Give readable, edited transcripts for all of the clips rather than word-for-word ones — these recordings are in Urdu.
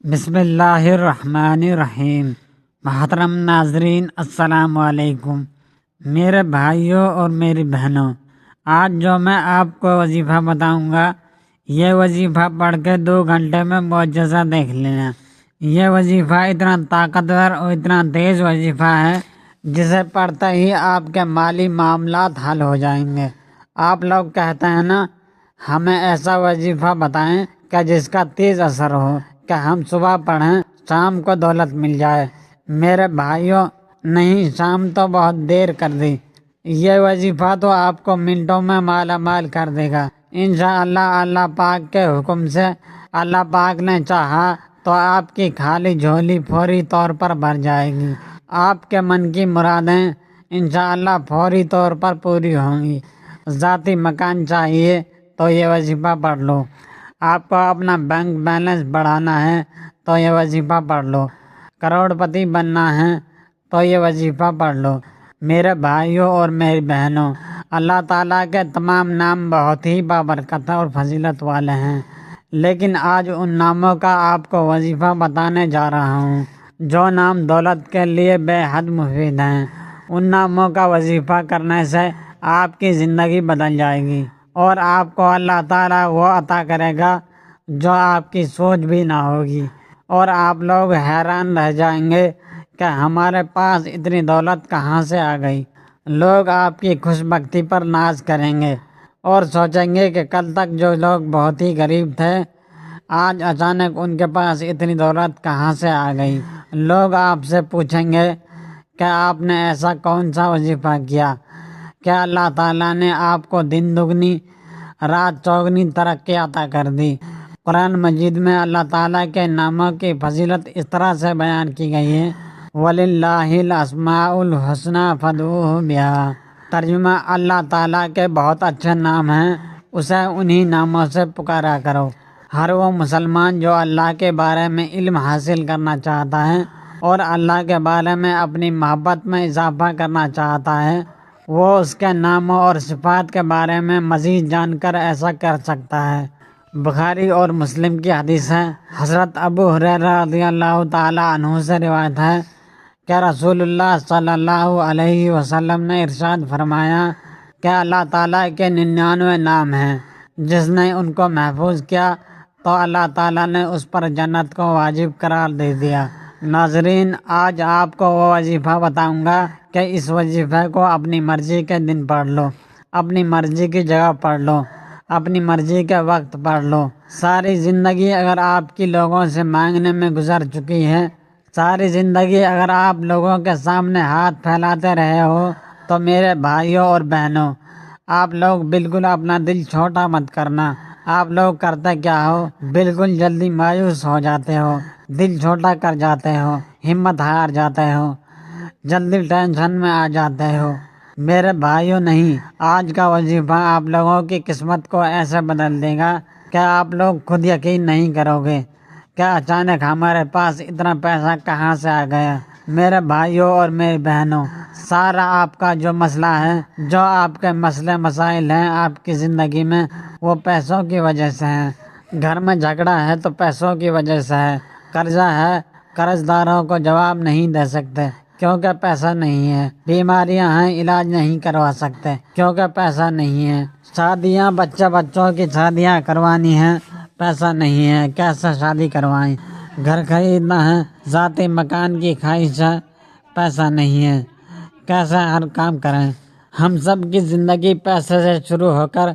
بسم اللہ الرحمن الرحیم۔ محترم ناظرین، السلام علیکم۔ میرے بھائیوں اور میری بہنوں، آج جو میں آپ کو وظیفہ بتاؤں گا، یہ وظیفہ پڑھ کے 2 گھنٹے میں معجزہ دیکھ لینا۔ یہ وظیفہ اتنا طاقتور اور اتنا تیز وظیفہ ہے، جسے پڑھتے ہی آپ کے مالی معاملات حل ہو جائیں گے۔ آپ لوگ کہتے ہیں نا، ہمیں ایسا وظیفہ بتائیں کہ جس کا تیز اثر ہو، کہ ہم صبح پڑھیں شام کو دولت مل جائے۔ میرے بھائیوں، نہیں، شام تو بہت دیر کر دی۔ یہ وظیفہ تو آپ کو منٹوں میں مالا مال کر دے گا انشاءاللہ۔ اللہ پاک کے حکم سے، اللہ پاک نے چاہا تو آپ کی خالی جھولی فوری طور پر بھر جائے گی۔ آپ کے من کی مرادیں انشاءاللہ فوری طور پر پوری ہوں گی۔ ذاتی مکان چاہیے تو یہ وظیفہ پڑھ لو۔ آپ کو اپنا بینک بیلنس بڑھانا ہے تو یہ وظیفہ پڑھ لو۔ کروڑ پتی بننا ہے تو یہ وظیفہ پڑھ لو۔ میرے بھائیوں اور میری بہنوں، اللہ تعالیٰ کے تمام نام بہت ہی بابرکت اور فضیلت والے ہیں، لیکن آج ان ناموں کا آپ کو وظیفہ بتانے جا رہا ہوں جو نام دولت کے لیے بے حد مفید ہیں۔ ان ناموں کا وظیفہ کرنے سے آپ کی زندگی بدل جائے گی اور آپ کو اللہ تعالیٰ وہ عطا کرے گا جو آپ کی سوچ بھی نہ ہوگی، اور آپ لوگ حیران رہ جائیں گے کہ ہمارے پاس اتنی دولت کہاں سے آ گئی۔ لوگ آپ کی خوش بختی پر ناز کریں گے اور سوچیں گے کہ کل تک جو لوگ بہت ہی غریب تھے، آج اچانک ان کے پاس اتنی دولت کہاں سے آ گئی۔ لوگ آپ سے پوچھیں گے کہ آپ نے ایسا کون سا وظیفہ کیا کہ اللہ تعالیٰ نے آپ کو دن دگنی رات چوگنی ترقی عطا کر دی۔ قرآن مجید میں اللہ تعالیٰ کے ناموں کی فضیلت اس طرح سے بیان کی گئی ہے، وَلِلَّهِ الْأَسْمَاءُ الْحُسْنَىٰ فَادْعُوهُ بِهَا۔ ترجمہ: اللہ تعالیٰ کے بہت اچھے نام ہیں، اسے انہی ناموں سے پکارا کرو۔ ہر وہ مسلمان جو اللہ کے بارے میں علم حاصل کرنا چاہتا ہے اور اللہ کے بارے میں اپنی محبت میں اضافہ کرنا چاہتا ہے، وہ اس کے ناموں اور صفات کے بارے میں مزید جان کر ایسا کر سکتا ہے۔ بخاری اور مسلم کی حدیث ہے، حضرت ابو ہریرہ رضی اللہ تعالیٰ عنہ سے روایت ہے کہ رسول اللہ صلی اللہ علیہ وسلم نے ارشاد فرمایا کہ اللہ تعالیٰ کے 99 نام ہیں، جس نے ان کو محفوظ کیا تو اللہ تعالیٰ نے اس پر جنت کو واجب قرار دے دیا۔ ناظرین، آج آپ کو وہ وظیفہ بتاؤں گا کہ اس وظیفے کو اپنی مرضی کے دن پڑھ لو، اپنی مرضی کی جگہ پڑھ لو، اپنی مرضی کے وقت پڑھ لو۔ ساری زندگی اگر آپ کی لوگوں سے مانگنے میں گزر چکی ہے، ساری زندگی اگر آپ لوگوں کے سامنے ہاتھ پھیلاتے رہے ہو، تو میرے بھائیوں اور بہنوں، آپ لوگ بالکل اپنا دل چھوٹا مت کرنا۔ آپ لوگ کرتے کیا ہو؟ بالکل جلدی مایوس ہو جاتے ہو، دل چھوٹا کر جاتے ہو، ہمت ہار جاتے ہو، جلدی ٹینشن میں آ جاتے ہو۔ میرے بھائیوں، نہیں، آج کا وظیفہ آپ لوگوں کی قسمت کو ایسے بدل دے گا کہ آپ لوگ خود یقین نہیں کرو گے کہ اچانک ہمارے پاس اتنا پیسہ کہاں سے آ گیا۔ میرے بھائیوں اور میری بہنوں، سارا آپ کا جو مسئلہ ہے، جو آپ کے مسئلے مسائل ہیں آپ کی زندگی میں، وہ پیسوں کی وجہ سے ہیں۔ گھر میں جھگڑا ہے تو پیسوں کی وجہ سے ہے، قرضہ ہے، قرض داروں کو جواب نہیں دے سکتے کیونکہ پیسہ نہیں ہے، بیماریاں ہیں، علاج نہیں کروا سکتے کیونکہ پیسہ نہیں ہے، شادیاں، بچوں کی شادیاں کروانی ہیں، پیسہ نہیں ہے، کیسے شادی کروائیں، گھر خریدنا ہے، ذاتی مکان کی خواہش ہے، پیسہ نہیں ہے، کیسے ہر کام کریں۔ ہم سب کی زندگی پیسے سے شروع ہو کر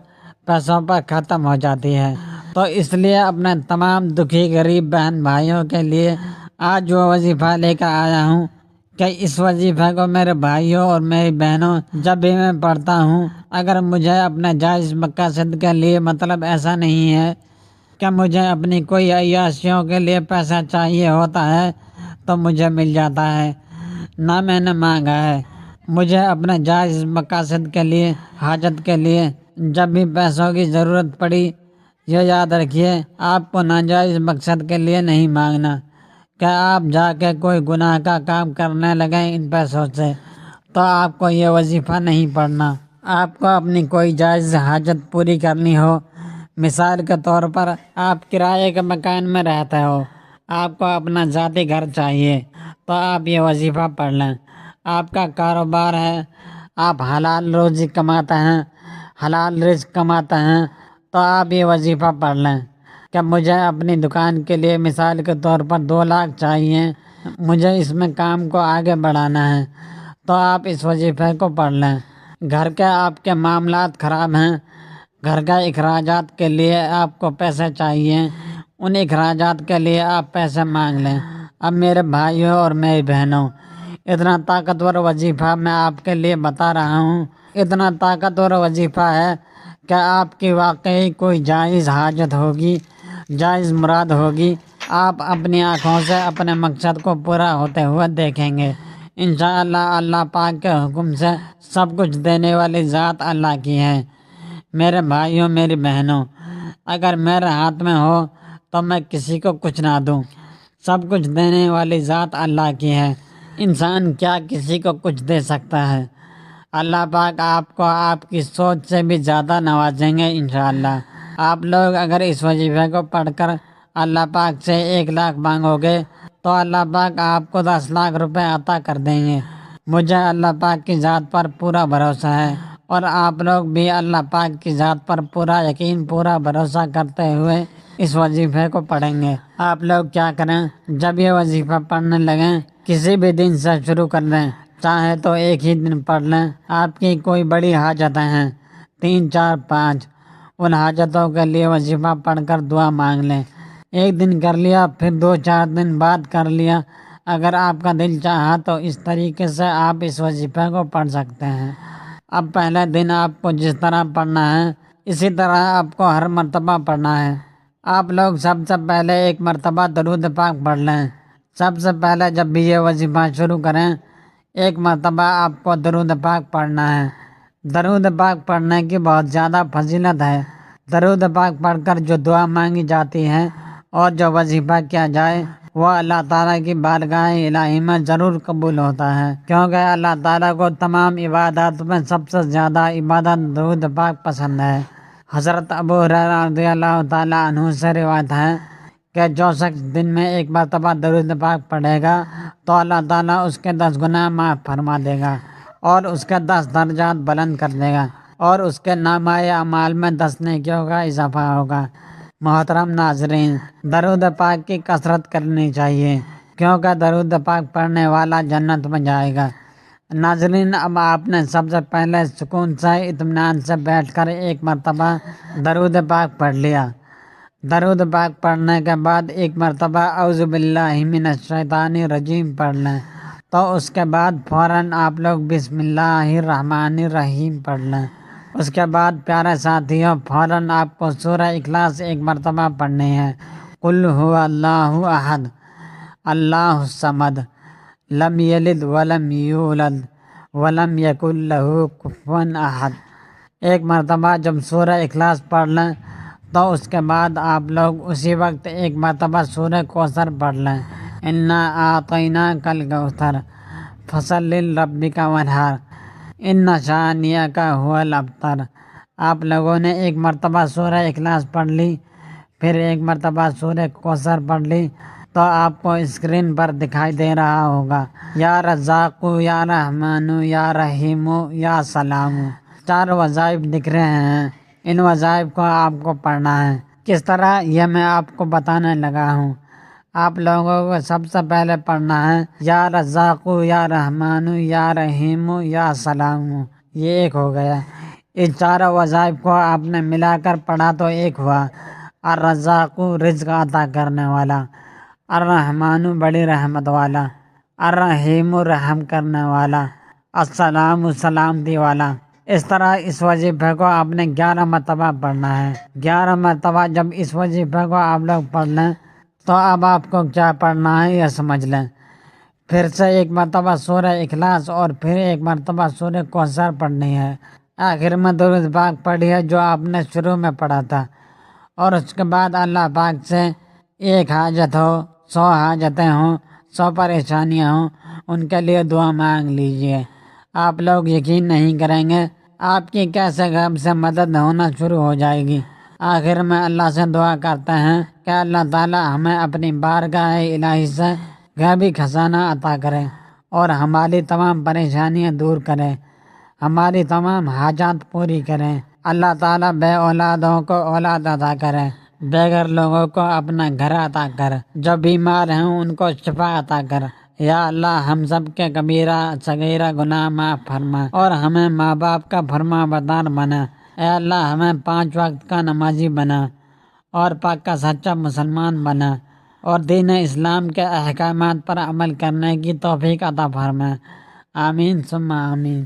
پیسوں پر ختم ہو جاتی ہے، تو اس لیے اپنے تمام دکھی غریب بہن بھائیوں کے لیے آج وہ وظیفہ لے کر آیا ہوں کہ اس وظیفے کو میرے بھائیوں اور میری بہنوں جب بھی میں پڑھتا ہوں، اگر مجھے اپنے جائز مقاصد کے لیے، مطلب ایسا نہیں ہے کہ مجھے اپنی کوئی عیاشیوں کے لیے پیسہ چاہیے ہوتا ہے تو مجھے مل جاتا ہے، نہ میں نے مانگا ہے۔ مجھے اپنے جائز مقاصد کے لیے، حاجت کے لیے جب بھی پیسوں کی ضرورت پڑی، یہ یاد رکھیے، آپ کو ناجائز مقصد کے لیے نہیں مانگنا کہ آپ جا کے کوئی گناہ کا کام کرنے لگیں ان پیسوں سے، تو آپ کو یہ وظیفہ نہیں پڑھنا۔ آپ کو اپنی کوئی جائز حاجت پوری کرنی ہو، مثال کے طور پر آپ کرائے کے مکان میں رہتے ہو، آپ کو اپنا ذاتی گھر چاہیے تو آپ یہ وظیفہ پڑھ لیں۔ آپ کا کاروبار ہے، آپ حلال روزی کماتے ہیں، حلال رزق کماتے ہیں، تو آپ یہ وظیفہ پڑھ لیں کہ مجھے اپنی دکان کے لیے مثال کے طور پر 2 لاکھ چاہیے، مجھے اس میں کام کو آگے بڑھانا ہے، تو آپ اس وظیفے کو پڑھ لیں۔ گھر کے آپ کے معاملات خراب ہیں، گھر کا اخراجات کے لیے آپ کو پیسے چاہیے، ان اخراجات کے لیے آپ پیسے مانگ لیں۔ اب میرے بھائیوں اور میری بہنوں، اتنا طاقتور وظیفہ میں آپ کے لیے بتا رہا ہوں، اتنا طاقتور وظیفہ ہے کہ آپ کی واقعی کوئی جائز حاجت ہوگی، جائز مراد ہوگی، آپ اپنی آنکھوں سے اپنے مقصد کو پورا ہوتے ہوئے دیکھیں گے انشاءاللہ۔ اللہ پاک کے حکم سے سب کچھ دینے والی ذات اللہ کی ہے۔ میرے بھائیوں میری بہنوں، اگر میرے ہاتھ میں ہو تو میں کسی کو کچھ نہ دوں، سب کچھ دینے والی ذات اللہ کی ہے، انسان کیا کسی کو کچھ دے سکتا ہے؟ اللہ پاک آپ کو آپ کی سوچ سے بھی زیادہ نوازیں گے انشاءاللہ۔ آپ لوگ اگر اس وظیفے کو پڑھ کر اللہ پاک سے 1 لاکھ مانگو گے تو اللہ پاک آپ کو 10 لاکھ روپے عطا کر دیں گے۔ مجھے اللہ پاک کی ذات پر پورا بھروسہ ہے، اور آپ لوگ بھی اللہ پاک کی ذات پر پورا یقین، پورا بھروسہ کرتے ہوئے اس وظیفے کو پڑھیں گے۔ آپ لوگ کیا کریں، جب یہ وظیفہ پڑھنے لگیں کسی بھی دن سے شروع کر دیں، چاہے تو ایک ہی دن پڑھ لیں۔ آپ کی کوئی بڑی حاجتیں ہیں 3 4 5، ان حاجتوں کے لیے وظیفہ پڑھ کر دعا مانگ لیں۔ ایک دن کر لیا، پھر 2 4 دن بعد کر لیا، اگر آپ کا دل چاہا تو اس طریقے سے آپ اس وظیفے کو پڑھ سکتے ہیں۔ اب پہلے دن آپ کو جس طرح پڑھنا ہے اسی طرح آپ کو ہر مرتبہ پڑھنا ہے۔ آپ لوگ سب سے پہلے 1 مرتبہ درود پاک پڑھ لیں۔ سب سے پہلے جب بھی یہ وظیفہ شروع کریں 1 مرتبہ آپ کو درود پاک پڑھنا ہے۔ درود پاک پڑھنے کی بہت زیادہ فضیلت ہے۔ درود پاک پڑھ کر جو دعا مانگی جاتی ہے اور جو وظیفہ کیا جائے وہ اللہ تعالیٰ کی بارگاہ الہی میں ضرور قبول ہوتا ہے، کیونکہ اللہ تعالیٰ کو تمام عبادات میں سب سے زیادہ عبادت درود پاک پسند ہے۔ حضرت ابو ہریرہ رضی اللہ تعالیٰ عنہ سے روایت ہے کہ جو شخص دن میں 1 مرتبہ درود پاک پڑھے گا تو اللہ تعالیٰ اس کے 10 گناہ معاف فرما دے گا اور اس کے 10 درجات بلند کر دے گا، اور اس کے نامہ اعمال میں 10 نیکیوں کا اضافہ ہوگا۔ محترم ناظرین، درود پاک کی کثرت کرنی چاہیے، کیونکہ درود پاک پڑھنے والا جنت میں جائے گا۔ ناظرین، اب آپ نے سب سے پہلے سکون سے اطمینان سے بیٹھ کر 1 مرتبہ درود پاک پڑھ لیا۔ درود پاک پڑھنے کے بعد 1 مرتبہ اعوذ باللہ من الشیطان الرجیم پڑھ لیں، تو اس کے بعد فوراً آپ لوگ بسم اللہ الرحمن الرحیم پڑھ لیں۔ اس کے بعد پیارے ساتھیوں، فوراً آپ کو سورہ اخلاص 1 مرتبہ پڑھنی ہے۔ قل هو اللہ احد اللہ الصمد لم یلد ولم یولد ولم یکن لہ کفوا احد۔ 1 مرتبہ جب سورہ اخلاص پڑھ لیں تو اس کے بعد آپ لوگ اسی وقت 1 مرتبہ سورہ کوثر پڑھ لیں۔ انا اعطیناک الکوثر فصل لربک وانحر ان شانئک ھو الابتر۔ آپ لوگوں نے 1 مرتبہ سورہ اخلاص پڑھ لی، پھر 1 مرتبہ سورہ کوثر پڑھ لی، تو آپ کو اسکرین پر دکھائی دے رہا ہوگا یا رزاق یا رحمان یا رحیم یا سلام، 4 وظائف دکھ رہے ہیں۔ ان وظائف کو آپ کو پڑھنا ہے۔ کس طرح یہ میں آپ کو بتانے لگا ہوں۔ آپ لوگوں کو سب سے پہلے پڑھنا ہے یا رزاق یا رحمان یا رحیم یا سلام، یہ 1 ہو گیا۔ اس 4 وظائف کو آپ نے ملا کر پڑھا تو 1 ہوا۔ الرزاق رزق عطا کرنے والا، الرحمن بڑی رحمت والا، الرحیم رحم کرنے والا، السلام سلامتی والا۔ اس طرح اس وظیفے کو آپ نے 11 مرتبہ پڑھنا ہے۔ 11 مرتبہ جب اس وظیفے کو آپ لوگ پڑھ لیں تو اب آپ کو کیا پڑھنا ہے یہ سمجھ لیں۔ پھر سے 1 مرتبہ سورہ اخلاص اور پھر 1 مرتبہ سورہ کوثر پڑھنی ہے۔ آخر میں درود پاک پڑھیے جو آپ نے شروع میں پڑھا تھا، اور اس کے بعد اللہ پاک سے 1 حاجت ہو، 100 حاجتیں ہوں، 100 پریشانیاں ہوں، ان کے لیے دعا مانگ لیجئے۔ آپ لوگ یقین نہیں کریں گے آپ کی کیسے غیب سے مدد ہونا شروع ہو جائے گی۔ آخر میں اللہ سے دعا کرتے ہیں کہ کہ اللہ تعالیٰ ہمیں اپنی بارگاہ الہی سے غیبی خزانہ عطا کرے اور ہماری تمام پریشانیاں دور کرے، ہماری تمام حاجات پوری کریں۔ اللہ تعالیٰ بے اولادوں کو اولاد عطا کرے، بے گھر لوگوں کو اپنا گھر عطا کر، جو بیمار ہیں ان کو شفا عطا کر۔ یا اللہ ہم سب کے کبیرہ صغیرہ گناہ معاف فرما اور ہمیں ماں باپ کا فرما بردار بنا۔ اے اللہ ہمیں 5 وقت کا نمازی بنا اور پاکا سچا مسلمان بنا اور دین اسلام کے احکامات پر عمل کرنے کی توفیق عطا فرما۔ آمین ثم آمین۔